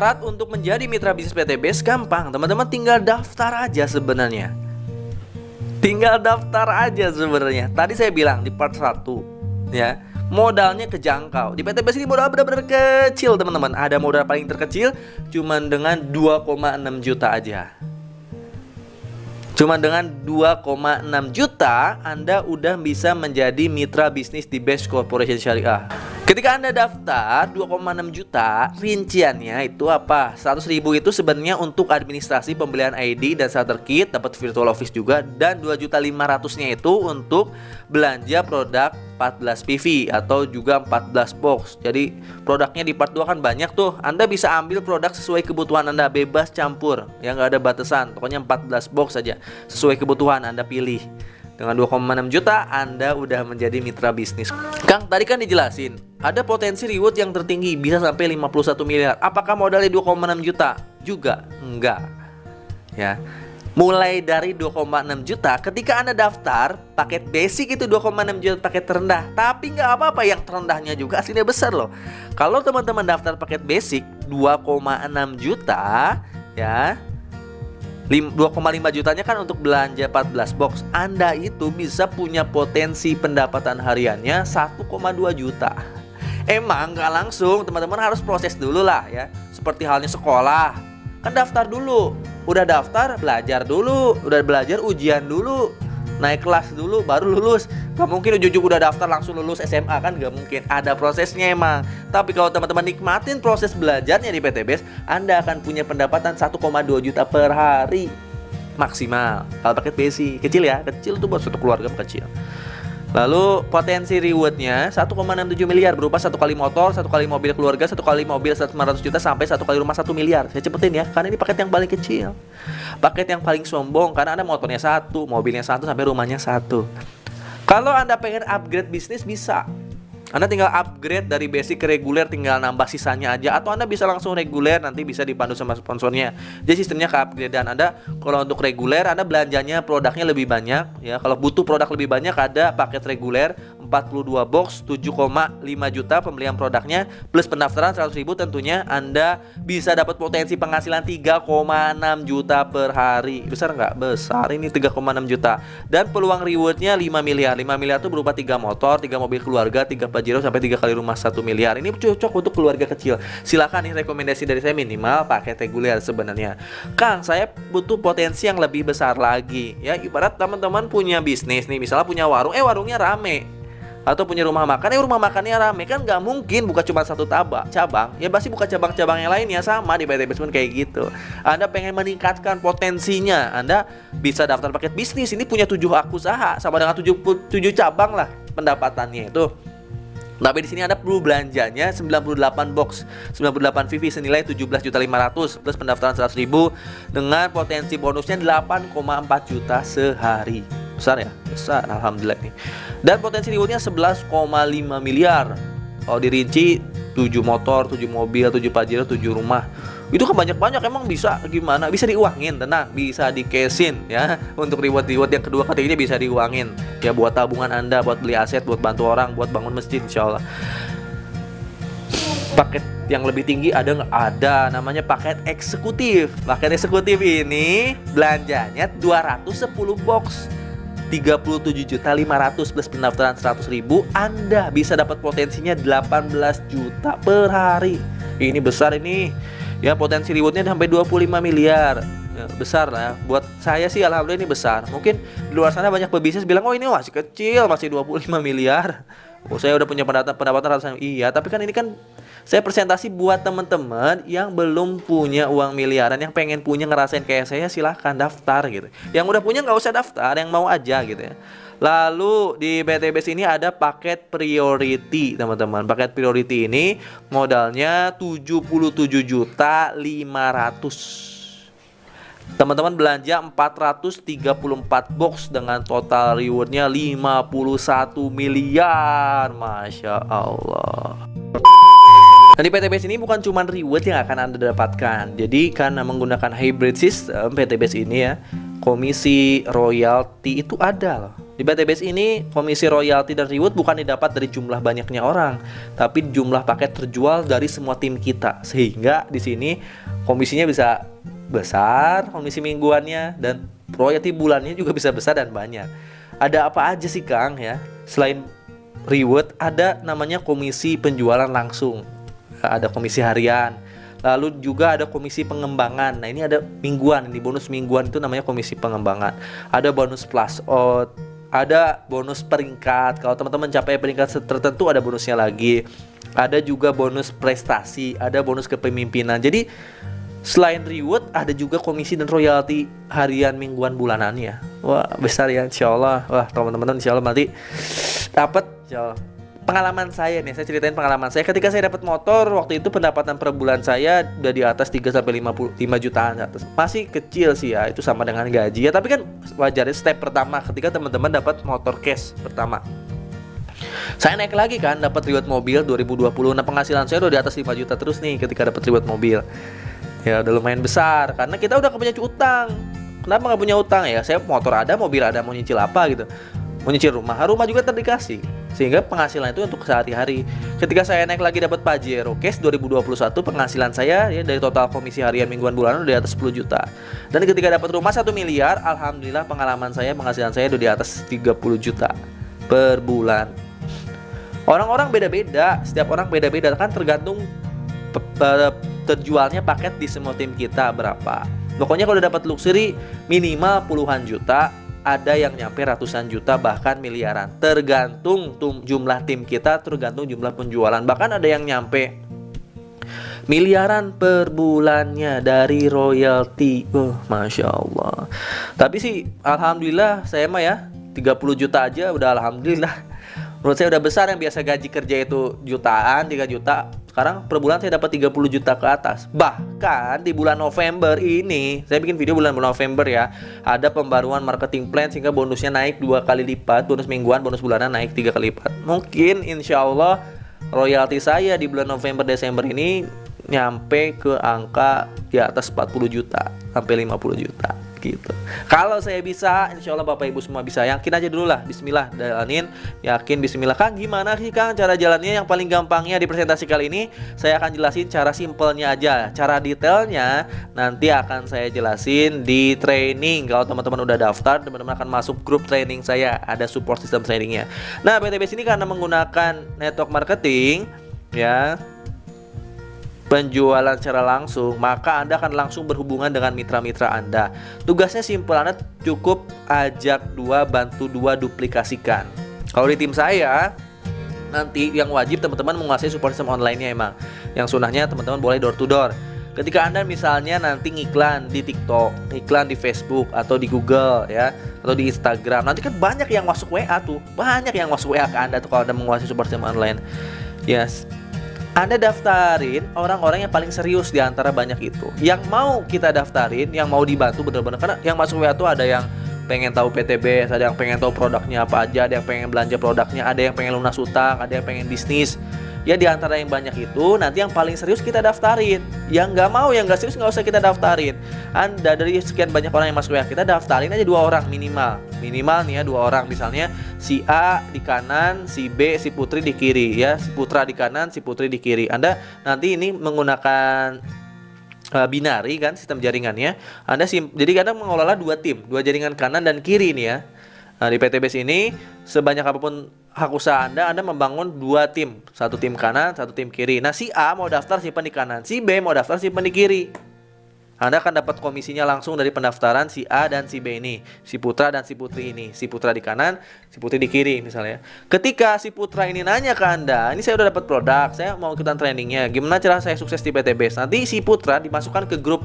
Syarat untuk menjadi mitra bisnis PT Base gampang, teman-teman tinggal daftar aja sebenarnya. Tinggal daftar aja sebenarnya. Tadi saya bilang di part 1 ya, modalnya kejangkau. Di PT Base ini modal benar-benar kecil, teman-teman. Ada modal paling terkecil cuman dengan 2,6 juta aja. Cuma dengan 2,6 juta Anda udah bisa menjadi mitra bisnis di Base Corporation Syariah. Ketika Anda daftar 2,6 juta, rinciannya itu apa? 100.000 itu sebenarnya untuk administrasi pembelian ID dan starter kit, dapat virtual office juga, dan 2.500.000-nya itu untuk belanja produk 14 PV atau juga 14 box. Jadi produknya di part 2 kan banyak tuh. Anda bisa ambil produk sesuai kebutuhan Anda, bebas campur, ya nggak ada batasan. Pokoknya 14 box saja sesuai kebutuhan Anda pilih. Dengan 2,6 juta Anda udah menjadi mitra bisnis. Kang, tadi kan dijelasin ada potensi reward yang tertinggi bisa sampai 51 miliar. Apakah modalnya 2,6 juta? Juga enggak. Ya. Mulai dari 2,6 juta ketika Anda daftar paket basic itu 2,6 juta paket terendah. Tapi nggak apa-apa, yang terendahnya juga hasilnya besar loh. Kalau teman-teman daftar paket basic 2,6 juta ya, 2,5 jutanya kan untuk belanja 14 box. Anda itu bisa punya potensi pendapatan hariannya 1,2 juta. Emang nggak langsung, teman-teman harus proses dulu lah ya. Seperti halnya sekolah, kan daftar dulu. Udah daftar, belajar dulu. Udah belajar, ujian dulu. Naik kelas dulu, baru lulus. Gak mungkin ujung-ujung udah daftar langsung lulus SMA, kan gak mungkin. Ada prosesnya emang. Tapi kalau teman-teman nikmatin proses belajarnya di PT Base, Anda akan punya pendapatan 1,2 juta per hari maksimal. Kalau paket basic, kecil ya. Kecil tuh buat satu keluarga kecil. Lalu potensi rewardnya 1,67 miliar berupa 1 kali motor, 1 kali mobil keluarga, 1 kali mobil 500 juta sampai 1 kali rumah 1 miliar. Saya cepetin ya, karena ini paket yang paling kecil. Paket yang paling sombong karena Anda motornya 1, mobilnya 1 sampai rumahnya 1. Kalau Anda pengen upgrade bisnis bisa. Anda tinggal upgrade dari basic ke reguler, tinggal nambah sisanya aja. Atau Anda bisa langsung reguler, nanti bisa dipandu sama sponsornya. Jadi sistemnya ke upgradean Anda. Kalau untuk reguler, Anda belanjanya produknya lebih banyak ya. Kalau butuh produk lebih banyak, ada paket reguler 42 box 7,5 juta pembelian produknya plus pendaftaran 100.000. Tentunya Anda bisa dapat potensi penghasilan 3,6 juta per hari. Besar nggak? Besar, ini 3,6 juta. Dan peluang rewardnya 5 miliar. 5 miliar itu berupa 3 motor, 3 mobil keluarga, 3 Pajero sampai 3 kali rumah 1 miliar. Ini cocok untuk keluarga kecil. Silakan, nih rekomendasi dari saya minimal paket reguler sebenarnya. Kang, saya butuh potensi yang lebih besar lagi. Ya, ibarat teman-teman punya bisnis nih, misalnya punya warung, warungnya rame. Atau punya rumah makan, rumah makannya rame. Kan nggak mungkin buka cuma satu cabang. Ya pasti buka cabang-cabang yang lainnya. Sama di PT Base kayak gitu. Anda pengen meningkatkan potensinya, Anda bisa daftar paket bisnis. Ini punya 7 hak usaha sama dengan 7 cabang lah pendapatannya itu. Tapi di sini Anda perlu belanjanya 98 box 98 VV senilai 17.500.000 plus pendaftaran 100.000 dengan potensi bonusnya 8,4 juta sehari. Besar ya? Besar, alhamdulillah nih. Dan potensi rewardnya 11,5 miliar. Kalau dirinci 7 motor, 7 mobil, 7 Pajero, 7 rumah. Itu kan banyak-banyak, emang bisa gimana? Bisa diuangin, tenang, bisa di-cashin ya. Untuk reward yang kedua ketiga bisa diuangin. Ya buat tabungan Anda, buat beli aset, buat bantu orang, buat bangun masjid insyaallah. Paket yang lebih tinggi ada nggak? Ada, namanya paket eksekutif. Paket eksekutif ini belanjanya 210 box 37.500.000 plus pendaftaran 100.000. Anda bisa dapat potensinya 18 juta per hari. Ini besar ini. Ya, potensi rewardnya sampai 25 miliar. Ya, besar lah. Buat saya sih alhamdulillah ini besar. Mungkin di luar sana banyak pebisnis bilang, oh ini masih kecil, masih 25 miliar. Oh, saya udah punya pendapatan ratusan. Iya, tapi kan ini kan saya presentasi buat teman-teman yang belum punya uang miliaran, yang pengen punya, ngerasain kayak saya, silahkan daftar gitu. Yang udah punya nggak usah daftar, yang mau aja gitu ya. Lalu di PT Base ini ada paket priority, teman-teman. Paket priority ini modalnya 77.500.000. Teman-teman belanja 434 box dengan total rewardnya 51 miliar. Masya Allah. Nah, di PT Base ini bukan cuma reward yang akan Anda dapatkan. Jadi karena menggunakan hybrid system PT Base ini ya, komisi royalti itu ada loh. Di PTBase ini komisi royalti dan reward bukan didapat dari jumlah banyaknya orang, tapi jumlah paket terjual dari semua tim kita. Sehingga di sini komisinya bisa besar, komisi mingguannya, dan royalti bulannya juga bisa besar dan banyak. Ada apa aja sih Kang ya? Selain reward ada namanya komisi penjualan langsung, ada komisi harian, lalu juga ada komisi pengembangan. Nah ini ada mingguan, ini bonus mingguan itu namanya komisi pengembangan. Ada bonus plus out, ada bonus peringkat. Kalau teman-teman capai peringkat tertentu ada bonusnya lagi. Ada juga bonus prestasi, ada bonus kepemimpinan. Jadi selain reward ada juga komisi dan royalti harian, mingguan, bulanannya. Wah besar ya insya Allah. Wah teman-teman insya Allah nanti dapat. Pengalaman saya nih, saya ceritain pengalaman saya. Ketika saya dapat motor, waktu itu pendapatan per bulan saya udah di atas 3-5 jutaan atas. Masih kecil sih ya, itu sama dengan gaji ya. Tapi kan wajarnya step pertama ketika teman-teman dapat motor cash pertama. Saya naik lagi kan, dapat reward mobil 2020. Nah penghasilan saya udah di atas 5 juta terus nih ketika dapat reward mobil. Ya udah lumayan besar, karena kita udah punya utang. Kenapa nggak punya utang ya? Saya motor ada, mobil ada, mau nyicil apa gitu. Mau nyicil rumah juga terdikasih. Sehingga penghasilan itu untuk sehari-hari. Ketika saya naik lagi dapat Pajero Cash 2021, penghasilan saya ya dari total komisi harian, mingguan, bulanan udah di atas 10 juta. Dan ketika dapat rumah 1 miliar, alhamdulillah penghasilan saya udah di atas 30 juta per bulan. Orang-orang beda-beda, setiap orang beda-beda kan, tergantung terjualnya paket di semua tim kita berapa. Pokoknya kalau dapat luxury minimal puluhan juta, ada yang nyampe ratusan juta, bahkan miliaran. Tergantung jumlah tim kita, tergantung jumlah penjualan. Bahkan ada yang nyampe miliaran per bulannya dari royalti. Masya Allah. Tapi sih alhamdulillah saya mah ya 30 juta aja udah alhamdulillah. Menurut saya udah besar. Yang biasa gaji kerja itu jutaan, 3 juta, sekarang per bulan saya dapat 30 juta ke atas. Bahkan di bulan November ini, saya bikin video bulan November ya, ada pembaruan marketing plan sehingga bonusnya naik 2 kali lipat. Bonus mingguan, bonus bulanan naik 3 kali lipat. Mungkin insya Allah royalti saya di bulan November Desember ini nyampe ke angka di atas 40 juta sampai 50 juta gitu. Kalau saya bisa, insya Allah Bapak Ibu semua bisa. Yakin aja dulu lah, bismillah, jalanin, yakin, bismillah. Kang gimana sih Kang cara jalannya? Yang paling gampangnya di presentasi kali ini saya akan jelasin cara simpelnya aja. Cara detailnya nanti akan saya jelasin di training. Kalau teman-teman udah daftar, teman-teman akan masuk grup training saya, ada support system trainingnya. Nah PTBase ini karena menggunakan network marketing ya, penjualan secara langsung, maka Anda akan langsung berhubungan dengan mitra-mitra Anda. Tugasnya simpel, Anda cukup ajak 2, bantu 2, duplikasikan. Kalau di tim saya, nanti yang wajib teman-teman menguasai support system online-nya emang. Yang sunahnya teman-teman boleh door to door. Ketika Anda misalnya nanti ngiklan di TikTok, iklan di Facebook atau di Google ya, atau di Instagram, nanti kan banyak yang masuk WA tuh. Banyak yang masuk WA ke Anda tuh kalau Anda menguasai support system online. Yes. Anda daftarin orang-orang yang paling serius di antara banyak itu, yang mau kita daftarin, yang mau dibantu bener-bener. Karena yang masuk WA tuh ada yang pengen tahu PTBase, ada yang pengen tahu produknya apa aja, ada yang pengen belanja produknya, ada yang pengen lunas utang, ada yang pengen bisnis. Ya di antara yang banyak itu nanti yang paling serius kita daftarin. Yang nggak mau, yang nggak serius nggak usah kita daftarin. Anda dari sekian banyak orang yang masuk WA kita, daftarin aja 2 orang minimal. Minimal nih ya 2 orang. Misalnya si A di kanan, si B, si Putri di kiri ya. Si Putra di kanan, si Putri di kiri. Anda nanti ini menggunakan binari kan sistem jaringannya. Jadi kadang mengelola 2 tim, 2 jaringan kanan dan kiri nih ya. Nah, di PTBase ini sebanyak apapun hak usaha Anda membangun 2 tim, 1 tim kanan, 1 tim kiri. Nah, si A mau daftar simpan di kanan, si B mau daftar simpan di kiri. Anda akan dapat komisinya langsung dari pendaftaran si A dan si B ini, si Putra dan si Putri ini. Si Putra di kanan, si Putri di kiri misalnya. Ketika si Putra ini nanya ke Anda, ini saya udah dapat produk, saya mau ikutan trainingnya, gimana cara saya sukses di PTBase? Nanti si Putra dimasukkan ke grup.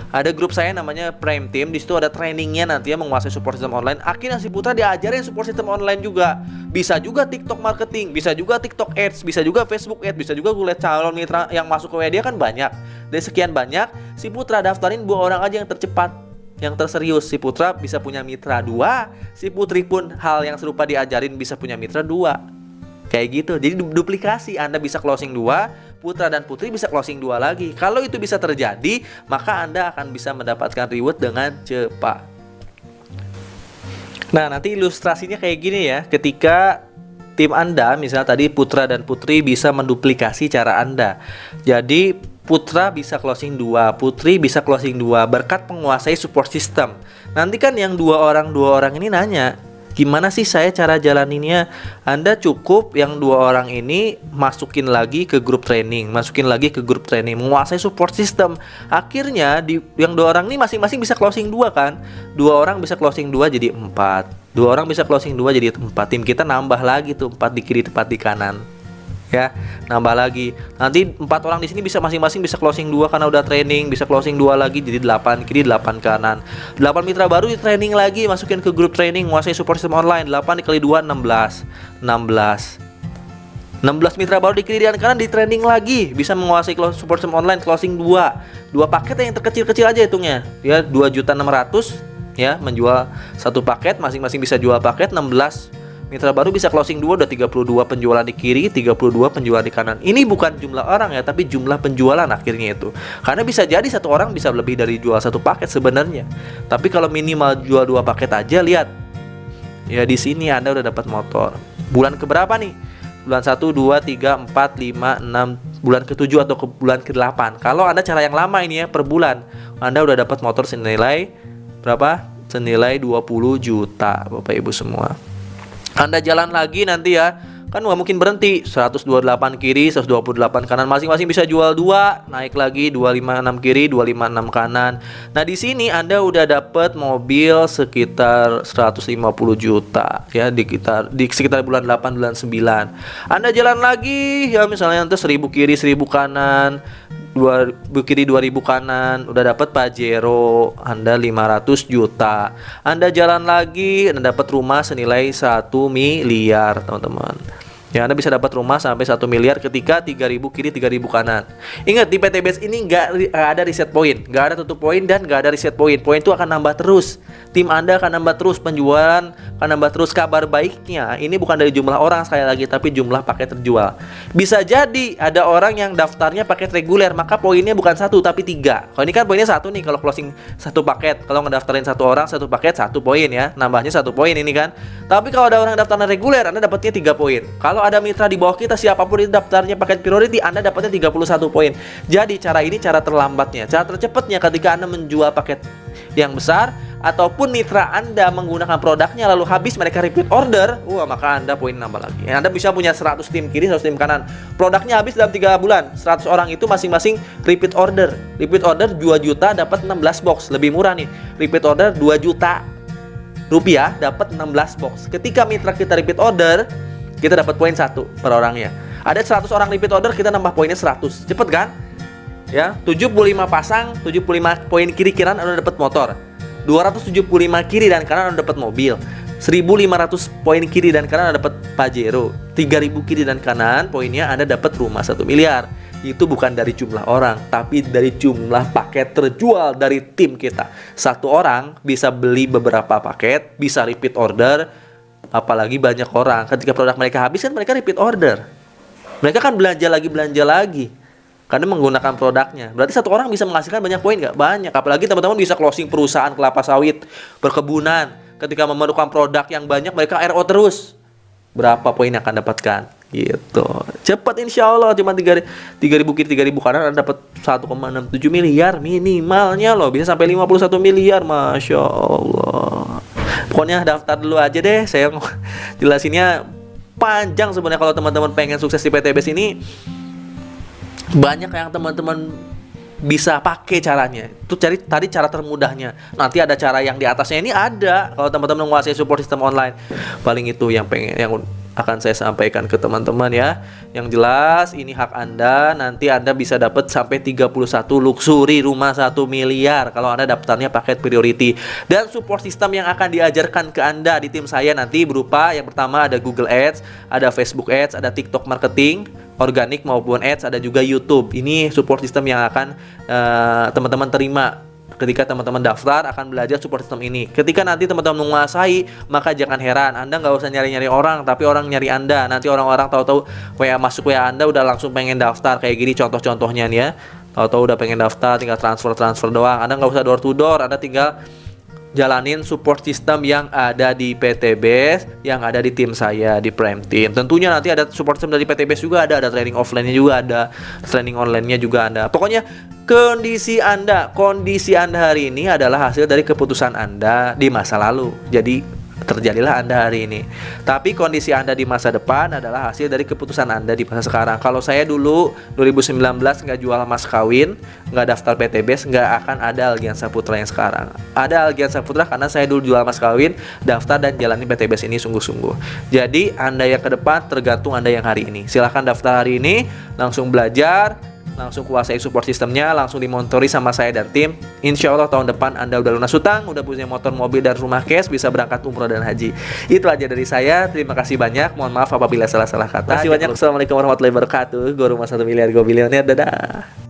Ada grup saya namanya Prime Team. Di situ ada trainingnya nanti ya, menguasai support system online. Akhirnya si Putra diajarin support system online juga. Bisa juga TikTok marketing, bisa juga TikTok Ads, bisa juga Facebook Ads, bisa juga gue lihat calon mitra yang masuk ke WA dia kan banyak. Dari sekian banyak, si Putra daftarin 2 orang aja yang tercepat, yang terserius. Si Putra bisa punya mitra 2, si Putri pun hal yang serupa diajarin bisa punya mitra 2. Kayak gitu. Jadi duplikasi, Anda bisa closing 2, Putra dan Putri bisa closing 2 lagi. Kalau itu bisa terjadi, maka Anda akan bisa mendapatkan reward dengan cepat. Nah, nanti ilustrasinya kayak gini ya. Ketika tim Anda, misalnya tadi Putra dan Putri bisa menduplikasi cara Anda. Jadi Putra bisa closing 2, Putri bisa closing 2 berkat menguasai support system. Nanti kan yang dua orang ini nanya, gimana sih saya cara jalaninnya? Anda cukup yang dua orang ini masukin lagi ke grup training, menguasai support system. Akhirnya yang dua orang ini masing-masing bisa closing 2 kan? Dua orang bisa closing 2 jadi 4. Dua orang bisa closing 2 jadi 4. Tim kita nambah lagi tuh 4 di kiri, 4 di kanan. Ya, nambah lagi. Nanti 4 orang di sini bisa masing-masing bisa closing 2 karena udah training, bisa closing 2 lagi jadi 8 kiri, 8 kanan. 8 mitra baru di training lagi, masukin ke grup training, menguasai support system online. 8 dikali 2 16. 16 mitra baru di kiri dan kanan di training lagi, bisa menguasai support system online, closing 2. 2 paket yang terkecil-kecil aja hitungnya. Ya, 2.600.000 ya, menjual satu paket, masing-masing bisa jual paket. 16 mitra baru bisa closing 2, udah 32 penjualan di kiri, 32 penjualan di kanan. Ini bukan jumlah orang ya, tapi jumlah penjualan akhirnya itu. Karena bisa jadi satu orang bisa lebih dari jual satu paket sebenarnya. Tapi kalau minimal jual 2 paket aja, lihat. Ya di sini Anda udah dapat motor. Bulan keberapa nih? Bulan 1, 2, 3, 4, 5, 6, bulan ke-7 atau ke bulan ke-8. Kalau Anda cara yang lama ini ya, per bulan, Anda udah dapat motor senilai berapa? Senilai 20 juta, Bapak Ibu semua. Anda jalan lagi nanti ya, kan nggak mungkin berhenti. 128 kiri, 128 kanan, masing-masing bisa jual 2, naik lagi 256 kiri, 256 kanan. Nah di sini Anda udah dapat mobil sekitar 150 juta ya, di sekitar bulan 8, bulan 9. Anda jalan lagi ya, misalnya nanti 1000 kiri, 1000 kanan, 2 kiri 2000 kanan, udah dapat Pajero Anda 500 juta. Anda jalan lagi, Anda dapat rumah senilai 1 miliar, teman-teman. Ya, Anda bisa dapat rumah sampai 1 miliar ketika 3000 kiri 3000 kanan. Ingat, di PTBS ini nggak ada reset point, nggak ada tutup poin dan nggak ada reset point. Poin itu akan nambah terus. Tim Anda akan nambah terus, penjualan akan nambah terus. Kabar baiknya, ini bukan dari jumlah orang sekali lagi, tapi jumlah paket terjual. Bisa jadi ada orang yang daftarnya paket reguler, maka poinnya bukan 1 tapi 3. Kalau ini kan poinnya 1 nih, kalau closing 1 paket. Kalau ngedaftarin 1 orang 1 paket 1 poin ya, nambahnya 1 poin ini kan. Tapi kalau ada orang daftarnya reguler, Anda dapatnya 3 poin. Kalau ada mitra di bawah kita, siapapun itu daftarnya paket priority, Anda dapatnya 31 poin. Jadi cara ini cara terlambatnya. Cara tercepatnya ketika Anda menjual paket yang besar ataupun mitra Anda menggunakan produknya lalu habis mereka repeat order, maka Anda poin nambah lagi. Anda bisa punya 100 tim kiri, 100 tim kanan. Produknya habis dalam 3 bulan. 100 orang itu masing-masing repeat order. Repeat order 2 juta dapat 16 box. Lebih murah nih. Repeat order 2 juta rupiah dapat 16 box. Ketika mitra kita repeat order, kita dapat poin 1 per orangnya. Ada 100 orang repeat order, kita nambah poinnya 100. Cepet kan? Ya, 75 pasang, 75 poin kiri kanan Anda dapat motor. 275 kiri dan kanan Anda dapat mobil. 1500 poin kiri dan kanan Anda dapat Pajero. 3000 kiri dan kanan poinnya Anda dapat rumah 1 miliar. Itu bukan dari jumlah orang, tapi dari jumlah paket terjual dari tim kita. Satu orang bisa beli beberapa paket, bisa repeat order. Apalagi banyak orang, ketika produk mereka habis kan mereka repeat order. Mereka kan belanja lagi karena menggunakan produknya. Berarti satu orang bisa menghasilkan banyak poin nggak? Banyak. Apalagi teman-teman bisa closing perusahaan kelapa sawit, perkebunan. Ketika memerlukan produk yang banyak, mereka RO terus. Berapa poin yang akan dapatkan? Gitu. Cepat insya Allah, cuma 3000 kiri 3000 kanan Anda dapat 1,67 miliar minimalnya loh. Bisa sampai 51 miliar, Masya Allah. Pokoknya daftar dulu aja deh. Saya jelasinnya panjang sebenarnya. Kalau teman-teman pengen sukses di PTBS ini, banyak yang teman-teman bisa pakai caranya. Itu cari tadi cara termudahnya. Nanti ada cara yang di atasnya ini ada. Kalau teman-teman menguasai support system online, paling itu yang akan saya sampaikan ke teman-teman ya. Yang jelas ini hak Anda. Nanti Anda bisa dapat sampai 31 luxury rumah 1 miliar kalau Anda daftarnya paket priority. Dan support system yang akan diajarkan ke Anda di tim saya nanti berupa yang pertama ada Google Ads, ada Facebook Ads, ada TikTok marketing, organik maupun ads, ada juga YouTube. Ini support system yang akan teman-teman terima. Ketika teman-teman daftar akan belajar support system ini. Ketika nanti teman-teman menguasai, maka jangan heran, Anda nggak usah nyari-nyari orang, tapi orang nyari Anda. Nanti orang-orang tahu-tahu masuk WA Anda udah langsung pengen daftar kayak gini contoh-contohnya nih ya. Tahu-tahu udah pengen daftar, tinggal transfer doang. Anda nggak usah door to door, Anda tinggal jalanin support system yang ada di PTBase, yang ada di tim saya di Prime Team. Tentunya nanti ada support system dari PTBase juga ada training offline-nya juga ada, training online-nya juga ada. Pokoknya kondisi Anda hari ini adalah hasil dari keputusan Anda di masa lalu. Jadi terjadilah Anda hari ini. Tapi kondisi Anda di masa depan adalah hasil dari keputusan Anda di masa sekarang. Kalau saya dulu 2019 nggak jual mas kawin, nggak daftar PTBase, nggak akan ada Algiansa Putra yang sekarang. Ada Algiansa Putra karena saya dulu jual mas kawin, daftar dan jalani PTBase ini sungguh-sungguh. Jadi Anda yang ke depan tergantung Anda yang hari ini. Silahkan daftar hari ini, langsung belajar, langsung kuasai support sistemnya, langsung dimontori sama saya dan tim. Insya Allah tahun depan Anda udah lunas hutang, udah punya motor, mobil, dan rumah cash, bisa berangkat umroh dan haji. Itu aja dari saya. Terima kasih banyak. Mohon maaf apabila salah-salah kata. Terima kasih banyak. Assalamualaikum warahmatullahi wabarakatuh. Gue rumah 1 miliar, gue bilioner. Dadah.